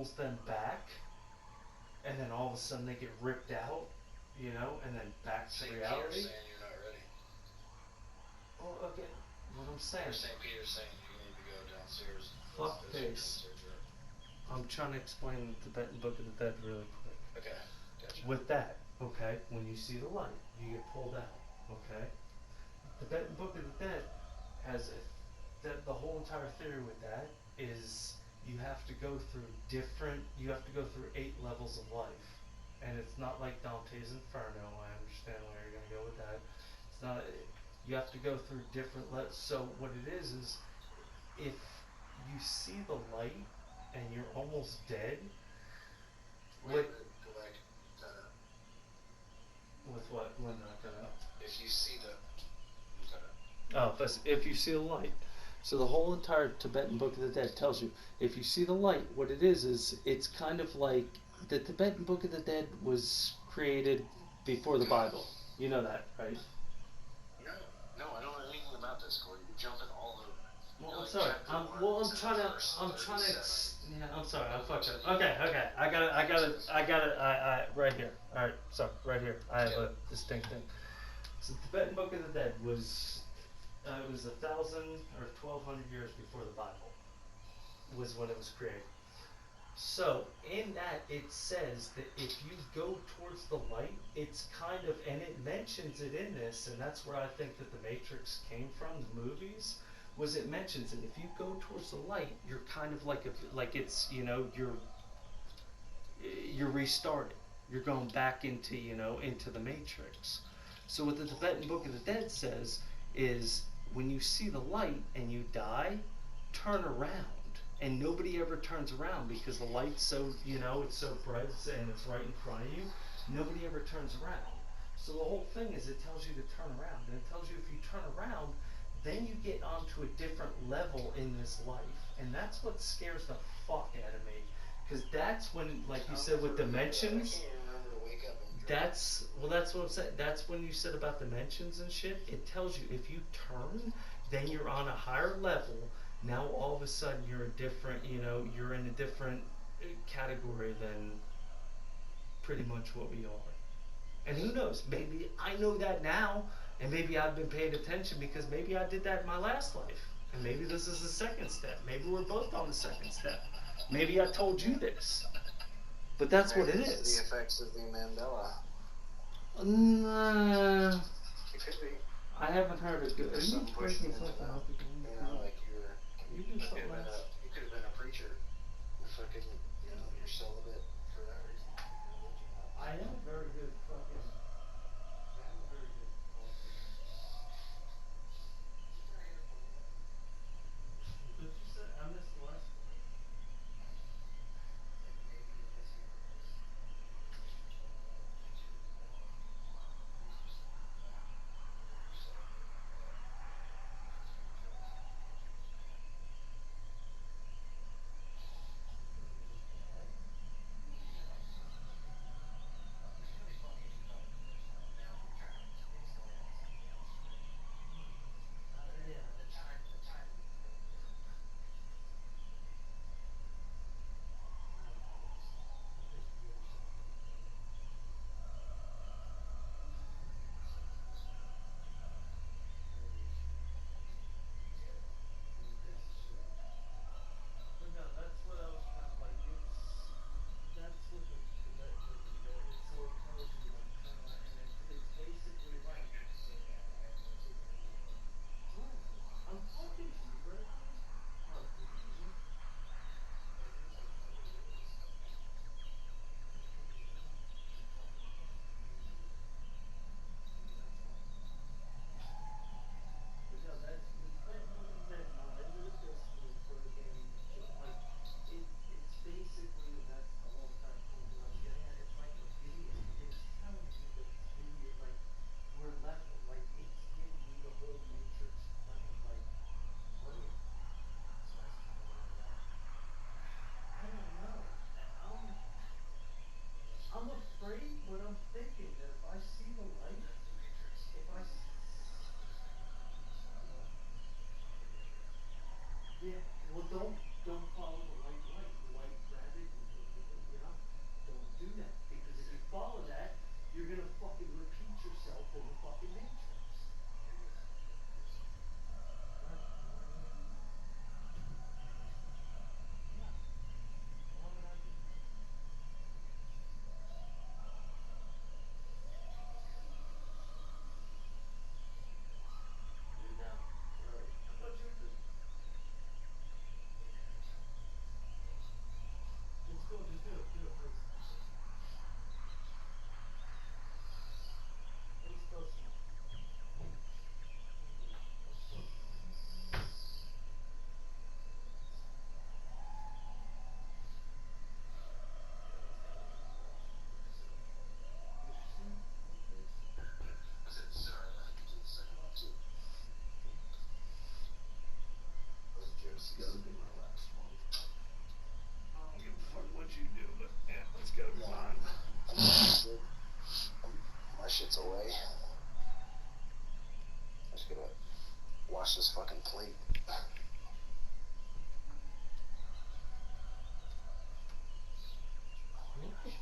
pulls them back, and then all of a sudden they get ripped out, you know, and then back to St. reality. Peter's saying you're not ready. Well, again, what I'm saying. Or St. Peter's saying you need to go downstairs. Fuck face. I'm trying to explain the Tibetan Book of the Dead really quick. Okay, gotcha. With that, okay, when you see the light, you get pulled out, okay? The Tibetan Book of the Dead has the whole entire theory with that is you have to go through you have to go through 8 levels of life. And it's not like Dante's Inferno. I understand where you're going to go with that. It's not, you have to go through different levels. So what it is if you see the light and you're almost dead. Wait a minute, go back. With what? When not gonna. If you see the. If you see the light. So the whole entire Tibetan Book of the Dead tells you, if you see the light, what it is it's kind of like the Tibetan Book of the Dead was created before the Bible. You know that, right? No, I don't know anything about this, Corey. You're jumping all over. Well, I'm sorry. I'm sorry. I fucked up. Okay. I got it. Right here. All right. Sorry. Right here. I have a distinct thing. So the Tibetan Book of the Dead was, it was 1,000 or 1,200 years before the Bible was when it was created. So in that it says that if you go towards the light, it's kind of, and it mentions it in this, and that's where I think that the Matrix came from, the movies. Was it mentions that if you go towards the light, you're kind of like it's, you know, you're restarting. You're going back into, you know, into the Matrix. So what the Tibetan Book of the Dead says is when you see the light and you die, turn around. And nobody ever turns around because the light's so, you know, it's so bright and it's right in front of you. Nobody ever turns around. So the whole thing is it tells you to turn around. And it tells you if you turn around, then you get onto a different level in this life. And that's what scares the fuck out of me. Because that's when, like you said, with dimensions, that's what I'm saying. That's when you said about dimensions and shit. It tells you if you turn, then you're on a higher level. Now all of a sudden you're a different, you know, you're in a different category than pretty much what we are. And who knows, maybe I know that now, and maybe I've been paying attention because maybe I did that in my last life. And maybe this is the second step. Maybe we're both on the second step. Maybe I told you this. But that's what it is. The effects of the Mandela. Nah. It could be. I haven't heard it. Are you breaking something up again? You know, like you do something else. You could have been a preacher. You're fucking, you know, you're celibate for that reason. I am very good fucking. I am very good. But you said I missed the last one.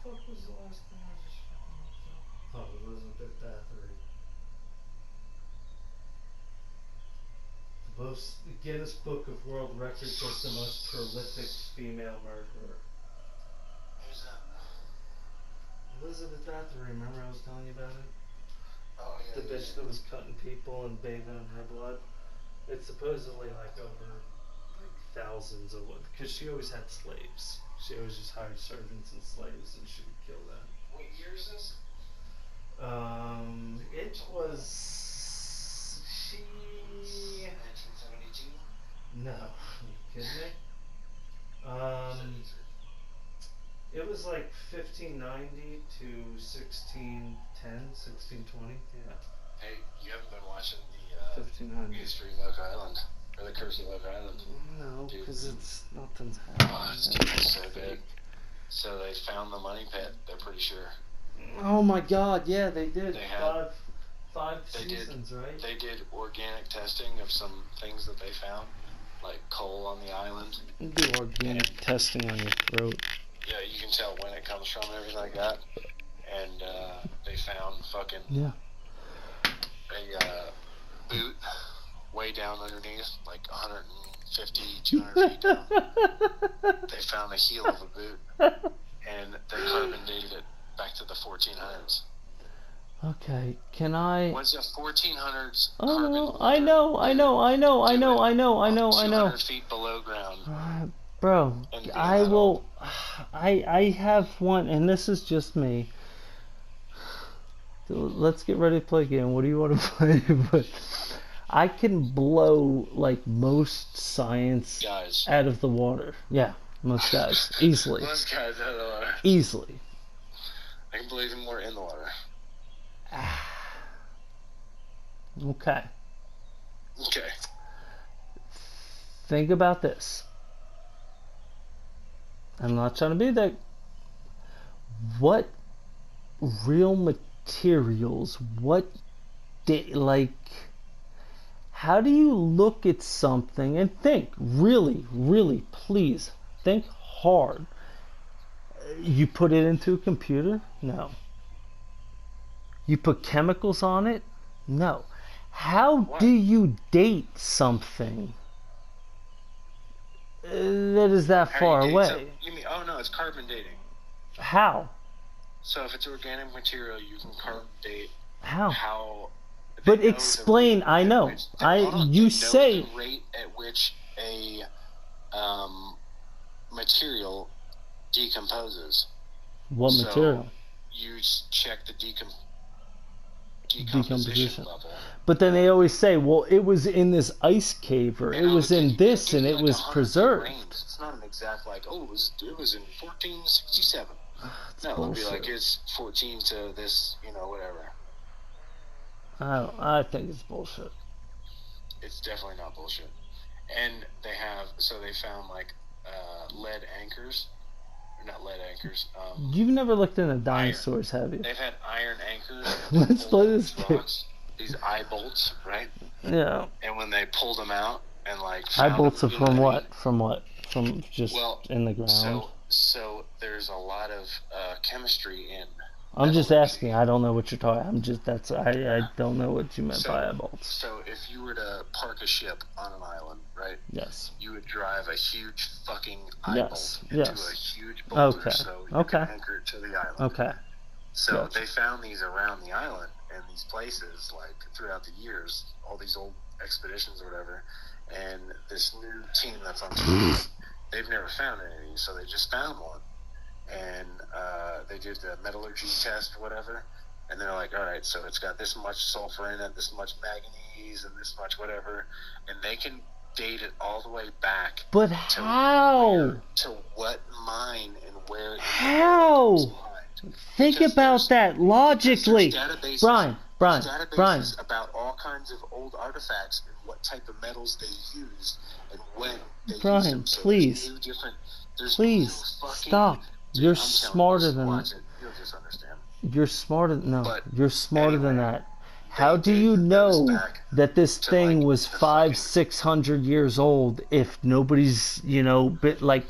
fuck was the last thing I just fucking looked up? Oh, Elizabeth Bathory. The Guinness Book of World Records as the most prolific female murderer. Who's that? Elizabeth Bathory, remember I was telling you about it? Oh, yeah. The bitch that was cutting people and bathing in her blood. It's supposedly like over like thousands of because she always had slaves. She always just hired servants and slaves and she would kill them. What year is this? It was she. 1972? No, are you kidding me? It was like 1590 to 1610, 1620. Yeah. Hey, you haven't been watching the 1500. history of Oak Island or the Curse of Oak Island? No, Dude. because it's nothing's Oh, happening. it's so good. So they found the money pit. They're pretty sure. Oh my God! Yeah, they did. They had- five they did- seasons, right? They did organic testing of some things that they found, like coal on the island. Do organic testing on your throat. Yeah, you can tell when it comes from and everything like that. And they found fucking Yeah. a boot way down underneath, like 150, 200 feet down. They found the heel of a boot, and they carbon dated it back to the 1400s. Okay, can I? What's the 1400s Oh, carbon? I know. 200 feet below ground. Bro, And I metal. will. I have one, and this is just me. Let's get ready to play a game. What do you want to play? But I can blow like most science Guys. out of the water. Yeah, most guys easily, Most guys out of the water. easily. I can believe him more in the water. Okay, Okay. think about this. I'm not trying to be that. What real materials? How do you look at something and think? Really, really, please think hard. You put it into a computer? No. You put chemicals on it? No. How What? do you date something that is that How far do you date away? some- You mean? Oh no, it's carbon dating. How? So if it's organic material, you can carbon date How? how. they But know the explain. rate I at know. which- You they know say the rate at which a material decomposes. what So, material? You check the decomposition Decomposition. level. But then they always say, well, it was in this ice cave, or And it was in this, and it was 100 preserved. grains. It's not an exact like, oh, it was in 1467. It's No, it'll be bullshit. like it's 14 to this, whatever. I think it's bullshit. It's definitely not bullshit. And they found like lead anchors, or not lead anchors. You've never looked into dinosaurs, have you? They've had iron anchors. Let's play pulled this these game. rocks, these eye bolts, right? Yeah. And when they pulled them out and like Eye found bolts them, are you know from I what? mean? From what? From just Well, in the ground? So there's a lot of chemistry in. I'm just metallurgy. asking. I don't know what you're talking. I don't know what you meant So- by eye bolts. So if you were to park a ship on an island, right? Yes. You would drive a huge fucking eye Yes, bolt into yes. a huge boulder, Okay, so you okay. can anchor it to the island. Okay. So Gotcha. they found these around the island and these places, like throughout the years, all these old expeditions or whatever. And this new team that's on TV, they've never found any of these, so they just found one. And they did the metallurgy test or whatever. And they're like, all right, so it's got this much sulfur in it, this much manganese, and this much whatever. And they can date it all the way back But to how? to what mine and where. How? It was mined. Think Because about that logically. There's databases, Brian, there's Brian. databases about all kinds of old artifacts and what type of metals they used and when they Brian, used them. So please. there's Please, new fucking- stop. Dude, You're I'm telling you, smarter just than watch it. You'll just understand. You're smarter. No, But you're smarter than anyway, that. How do did you those know back that this to, thing like, was the 500, fucking- 600 years old if nobody's, bit like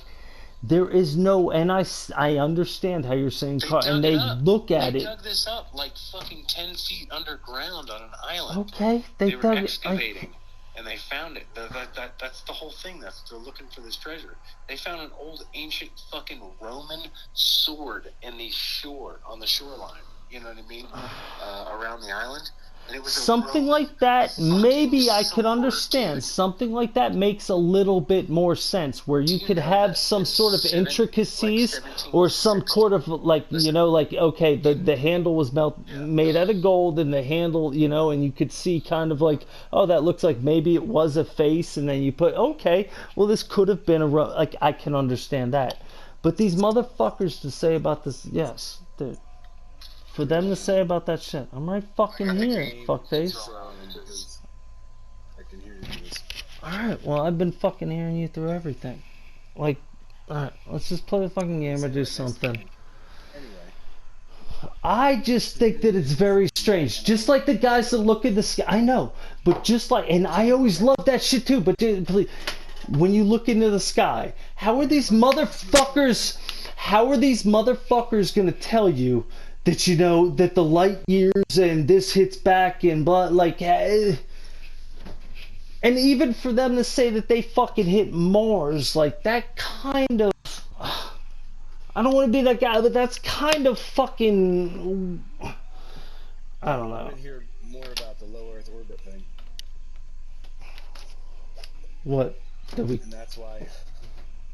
There is no, and I understand how you're saying They car, dug and it they up. look at They it. dug this up like fucking 10 feet underground on an island. Okay, They were dug excavating, and they found it. That's the whole thing. They're looking for this treasure. They found an old ancient fucking Roman sword in the shore, on the shoreline. You know what I mean? Around the island. And it was something like that. Maybe I could understand. Something like that makes a little bit more sense, where you could have some sort of intricacies or some sort of like, you know, like, okay, the handle was made out of gold, and the handle, you know, and you could see kind of like, oh, that looks like maybe it was a face, and then you put, okay, well, this could have been like, I can understand that. But these motherfuckers to say about this, yes, dude. For them to say about that shit, I'm right fucking here, fuckface. Alright, well, I've been fucking hearing you through everything. Like, alright, let's just play the fucking game or do something. I just think that it's very strange. Just like the guys that look at the sky, I know, but just like, and I always love that shit too, but please, when you look into the sky, how are these motherfuckers gonna tell you that, you know, that the light years and this hits back and blah, like, and even for them to say that they fucking hit Mars, like, that kind of, I don't want to be that guy, but that's kind of fucking, I don't know. I want to hear more about the low Earth orbit thing. What? And that's why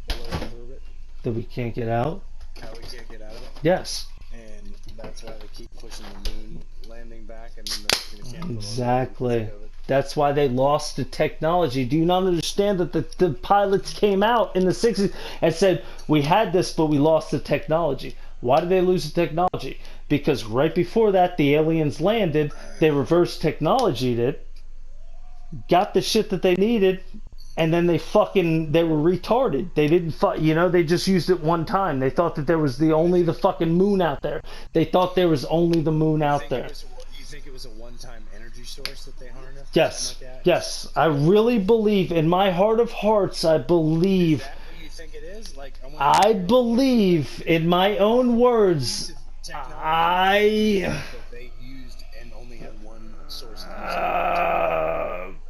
the low Earth orbit. That we can't get out? How we can't get out of it? Yes. And that's why they keep pushing the moon landing back, and then they're going to cancel. Exactly. That's why they lost the technology. Do you not understand that the pilots came out in the 60s and said, we had this, but we lost the technology? Why did they lose the technology? Because right before that, the aliens landed, they reverse technologied it, got the shit that they needed, and then they were retarded. They didn't, you know, they just used it one time. They thought that there was only the fucking moon out there. They thought there was only the moon out there. You think it was a one-time energy source that they harnessed? Yes, like yes. I really believe, in my heart of hearts, I believe. Is that what you think it is? Like, I believe, in my own words, that they used and only had one source.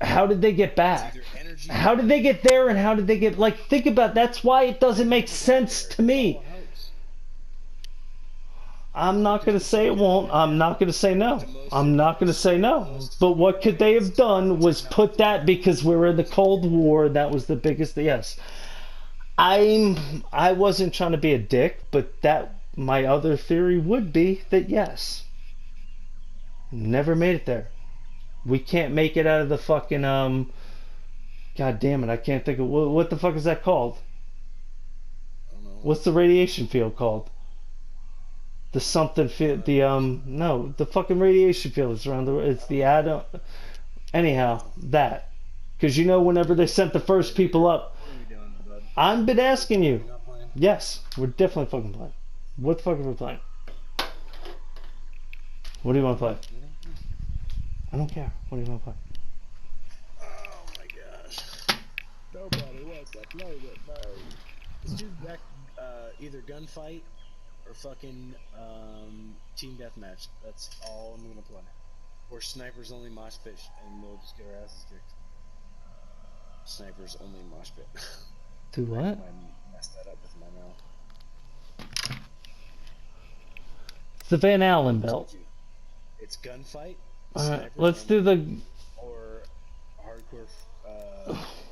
How did they get back? How did they get there, and how did they get, like, think about, that's why it doesn't make sense to me. I'm not going to say it won't. I'm not going to say no. I'm not going to say no. But what could they have done was put that, because we're in the Cold War, that was the biggest, yes. I wasn't trying to be a dick, but that, my other theory would be that yes. Never made it there. We can't make it out of the fucking, God damn it, I can't think of, what the fuck is that called? What's the radiation field called? The something field, no, the fucking radiation field is around it's the atom. Anyhow, that. Because you know, whenever they sent the first people up, I've been asking you. Yes, we're definitely fucking playing. What the fuck are we playing? What do you want to play? I don't care. What do you want to play? Oh my gosh. Nobody wants to play with me. Let's do back, either gunfight or fucking team deathmatch. That's all I'm gonna play. Or snipers only mosh pit, and we'll just get our asses kicked. Snipers only mosh pit. Do what? I messed that up with my mouth. It's the Van Allen belt. It's gunfight. Alright, let's do the. Or hardcore.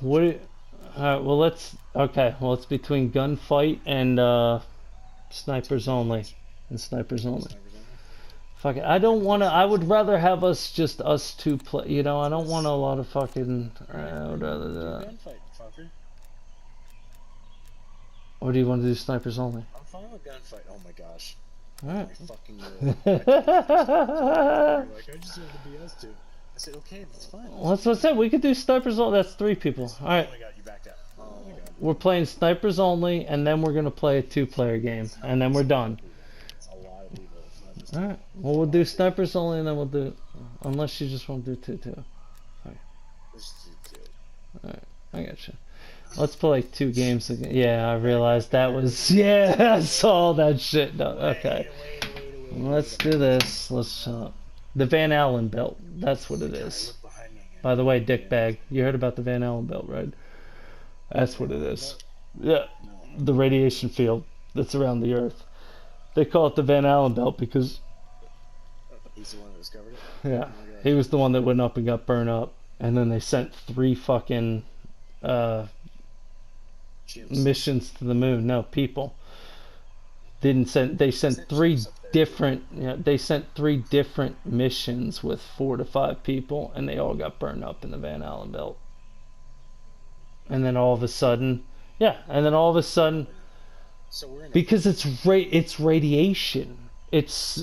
What? Alright, well let's. Okay, well it's between gunfight and snipers only. And snipers only. Fuck it. I don't want to. I would rather have us two play. You know, I don't want a lot of fucking. I would rather do that. Gunfight, fucker. Or do you want to do snipers only? I'm fine with gunfight. Oh my gosh. Alright. I fucking like, I just wanted to be us two. I said, okay, that's fine. Well, that's what I said. We could do snipers only. That's 3 people. Alright. Oh my god, you backed out. Oh my god. We're playing snipers only, and then we're gonna play a 2-player game, and then we're done. It's a lot of people. It's not just Alright. Well, we'll do snipers only, and then we'll do. Unless you just want to do 2 too. Let's do two. Alright. I gotcha. Let's play like 2 games again. Yeah, I realized that was. Yeah, I saw that shit. No, okay. Let's do this. Let's. The Van Allen belt. That's what it is. By the way, dickbag, you heard about the Van Allen belt, right? That's what it is. Yeah, the radiation field that's around the Earth. They call it the Van Allen belt because. He's the one that discovered it? Yeah, he was the one that went up and got burned up, and then they sent 3 fucking missions to the moon. No, people. Didn't send. They sent 3 different. Yeah, they sent 3 different missions with 4 to 5 people, and they all got burned up in the Van Allen belt. And then all of a sudden, So we're in because it's radiation. It's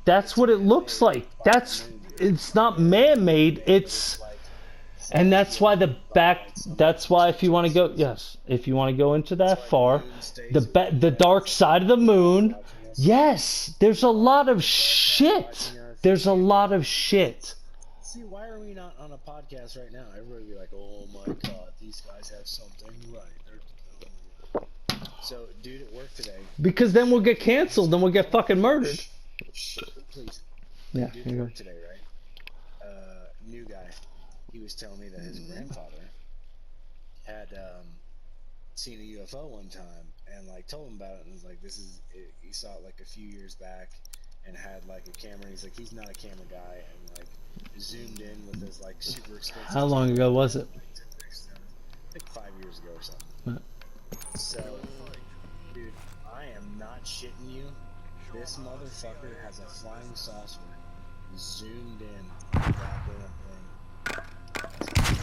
that's what it looks like. It's not man-made. And that's why that's why if you want to go, if you want to go into that far, the dark side of the moon, yes, there's a lot of shit. There's a lot of shit. See, why are we not on a podcast right now? Everybody would be like, oh my god, these guys have something right. So, dude at work today. Because then we'll get canceled, then we'll get fucking murdered. Please. Yeah, Dude at work today, right? New guy. He was telling me that his grandfather had seen a UFO one time and like told him about it and was like, he saw it like a few years back and had like a camera. He's like, he's not a camera guy, and like zoomed in with his like super expensive. How long ago was it? I think 5 years ago or something. Huh. So, dude, I am not shitting you. This motherfucker has a flying saucer zoomed in on that damn thing.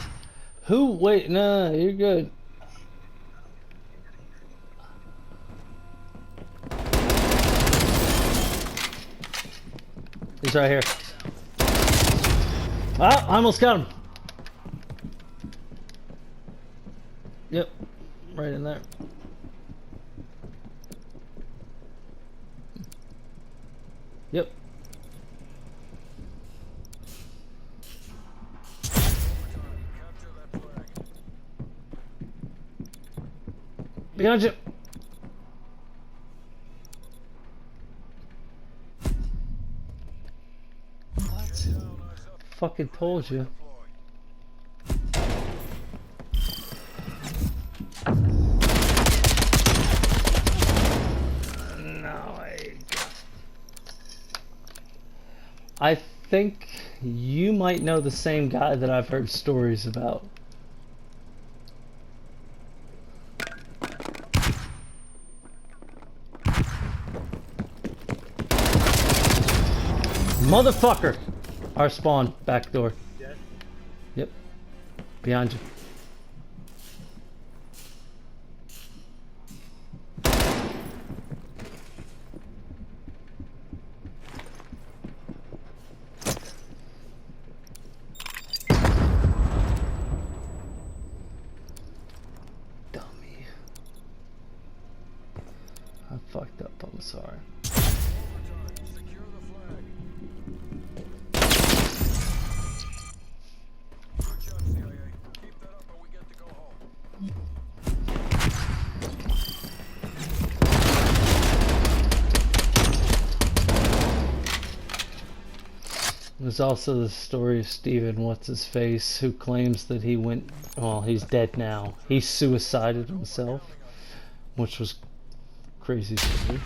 Who? Wait, no, you're good. He's right here. Ah, I almost got him. Yep, right in there. Yep. Behind you. What? Fucking told you. I think you might know the same guy that I've heard stories about. Motherfucker! Our spawn, back door. Dead? Yep. Behind you. Dummy. I fucked up, I'm sorry. There's also the story of Steven What's-His-Face, who claims that he went, well, he's dead now. He suicided himself, which was crazy story.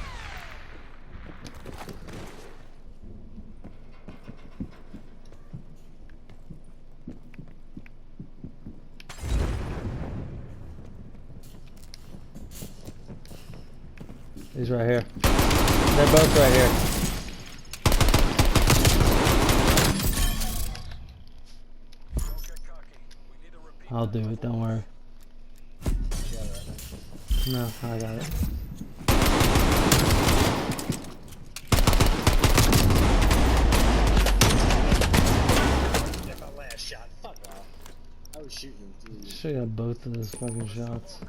He's right here. They're both right here. I'll do it, don't worry. No, I got it. That's my last shot. Fuck off. I was shooting through you. Should've got both of those fucking shots.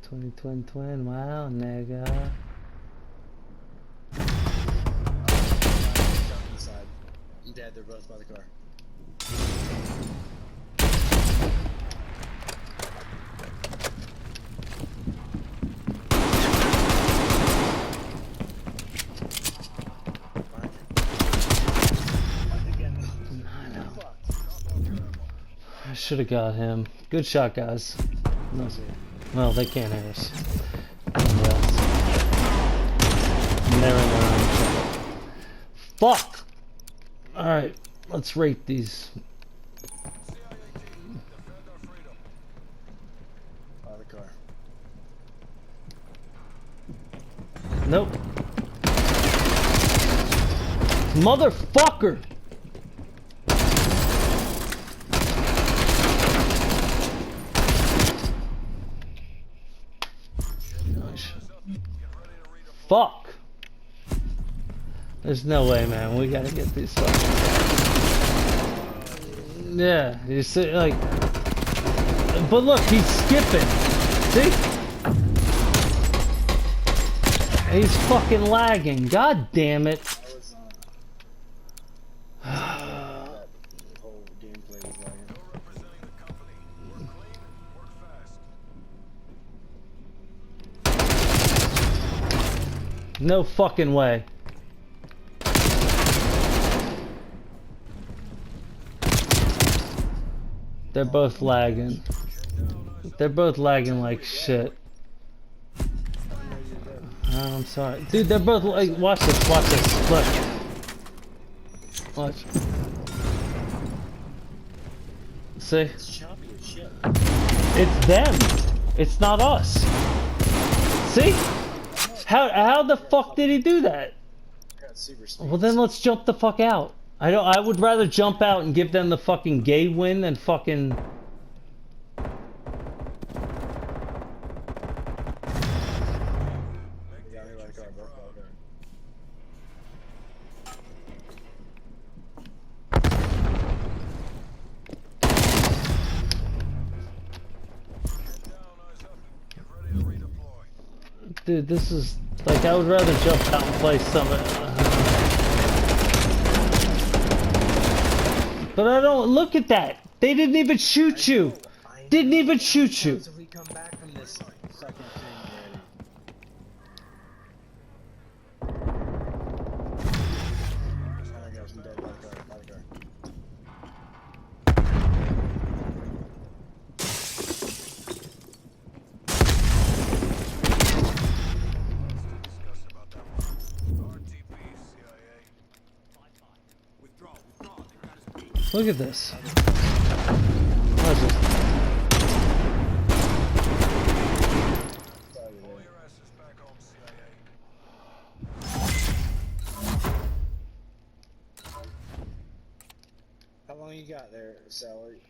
Twin, wow, nigga. Inside. I'm dead, they're both by the car. should have got him. Good shot, guys. No. Well, they can't hear us. Yes. Never mind. Fuck! Alright, let's rate these. Out of the car. Nope. Motherfucker! Fuck! There's no way, man. We gotta get these fucking... Yeah, you see, like... But look, he's skipping. See? He's fucking lagging. God damn it. That whole gameplay was lagging. No fucking way. They're both lagging. They're both lagging like shit. I'm sorry. Dude, they're both like, watch this, look. Watch. See? It's choppy as shit. It's them. It's not us. See? How the fuck did he do that? Got super speed. Well then let's jump the fuck out. I would rather jump out and give them the fucking gay win than fucking... Yeah, they like our both out there. Dude, this is... Like, I would rather jump out and play some... But I don't... Look at that! They didn't even shoot you! Didn't even shoot you! If we come back from this fucking thing already. I got some dead by the car, by the car. Look at this. Watch this. How long you got there, Sally?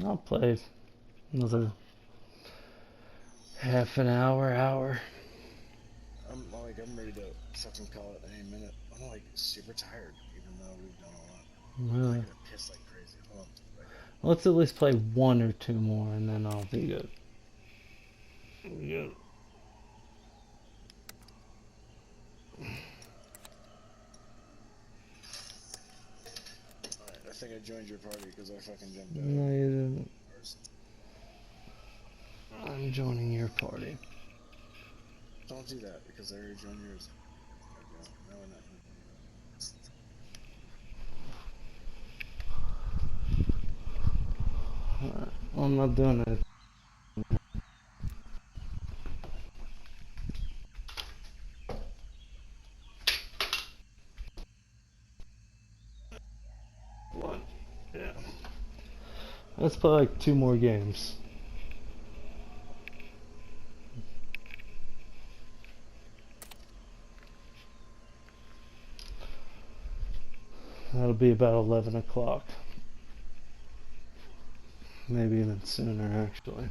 I'll play another half an hour. I'm ready to fucking call it any minute. I'm like super tired, even though we've done a lot. Really? I'm gonna piss like crazy. Hold on. Let's at least play one or two more and then I'll be good. Good. Alright, I think I joined your party because I fucking jumped out. No, you didn't. I'm joining your party. Don't do that because I already joined yours. Okay, no, we're not gonna do that. Alright, well, I'm not doing it. One. Yeah. Let's play like two more games. That'll be about 11 o'clock. Maybe even sooner, actually.